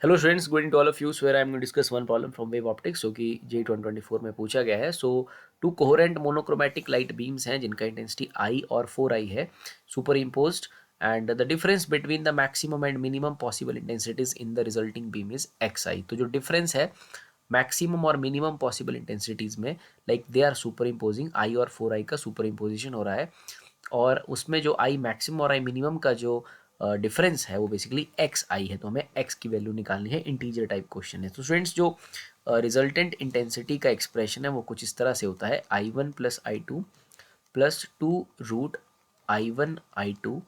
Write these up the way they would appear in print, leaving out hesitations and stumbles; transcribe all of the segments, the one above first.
Hello students, good evening to all of you. Where I am going to discuss one problem from wave optics जो कि JEE 2024 में पूछा गया है। So two coherent monochromatic light beams हैं जिनका intensity I और 4 I है, superimposed, and the difference between the maximum and minimum possible intensities in the resulting beam is X I. तो जो डिफरेंस है मैक्सिमम और मिनिमम पॉसिबल इंटेंसिटीज में, like they are superimposing, I और 4 आई का super imposition हो रहा है, और उसमें जो आई मैक्सिमम और आई मिनिमम का जो डिफरेंस है वो बेसिकली एक्स आई है। तो हमें एक्स की वैल्यू निकालनी है, इंटीजर टाइप क्वेश्चन है। तो स्टूडेंट्स, जो रिजल्टेंट इंटेंसिटी का एक्सप्रेशन है वो कुछ इस तरह से होता है, I one plus I two plus two root I one I two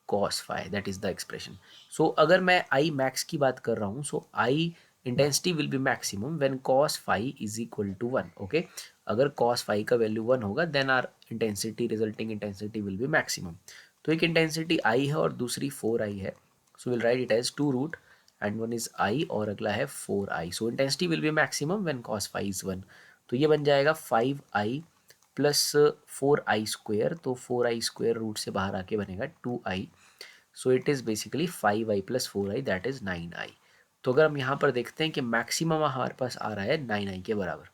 cos phi, that is the expression. So अगर मैं आई मैक्स की बात कर रहा हूँ, so I intensity will be maximum when cos phi is equal to one. Okay, अगर cos phi का value one होगा then R intensity, resulting intensity will be maximum. तो एक इंटेंसिटी आई है और दूसरी 4 आई है, so will write it as two root and one is I और अगला है 4 I. So intensity will be maximum when cos phi is one. तो ये बन जाएगा 5 आई प्लस 4 आई स्क्वेयर। तो 4 आई स्क्वेयर रूट से बाहर आके बनेगा 2 I. So it is basically 5 I plus 4 I, that is 9 I. तो अगर हम यहाँ पर देखते हैं कि मैक्सिमम हमारे पास आ रहा है 9 आई के बराबर,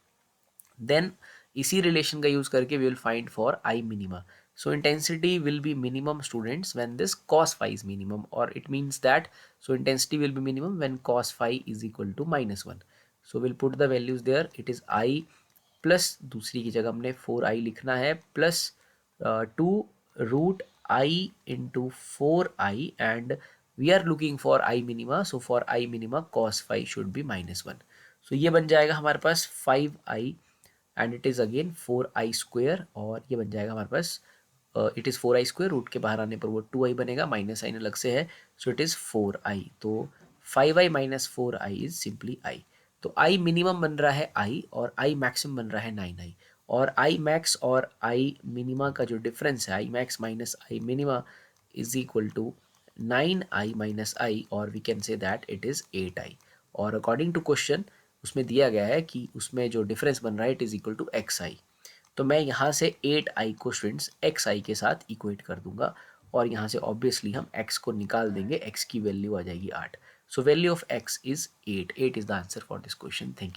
देन इसी रिलेशन का यूज़ करके we will find for I minima. So intensity will be minimum students when this cos phi is minimum, or it means that so intensity will be minimum when cos phi is equal to -1. So we'll put the values there. It is I plus दूसरी की जगह हमने 4 I लिखना है, plus two root I into 4 I, and we are looking for I minima. So for I minima cos phi should be -1। So ये बन जाएगा हमारे पास 5 I and it is again 4 I square, और ये बन जाएगा हमारे पास it is 4 I square, root के बाहर आने पर वो 2 आई बनेगा, माइनस साइन अलग से है, सो इट इज़ 4 आई। तो 5 I minus 4 I is simply I. तो आई मिनिमम बन रहा है आई, और आई मैक्सिमम बन रहा है 9 आई। और आई मैक्स और आई मिनिमा का जो डिफरेंस है, I max minus I minima is equal to 9 I minus I, और we can say that it is 8 I. और अकॉर्डिंग टू क्वेश्चन उसमें दिया गया है कि उसमें जो डिफरेंस बन रहा है it is equal to X I. तो मैं यहाँ से 8 आई को स्टूडेंट्स एक्स आई के साथ इक्वेट कर दूंगा, और यहाँ से ऑब्वियसली हम एक्स को निकाल देंगे, एक्स की वैल्यू आ जाएगी 8। So value of x is 8। 8 is the answer for this question. Thank you.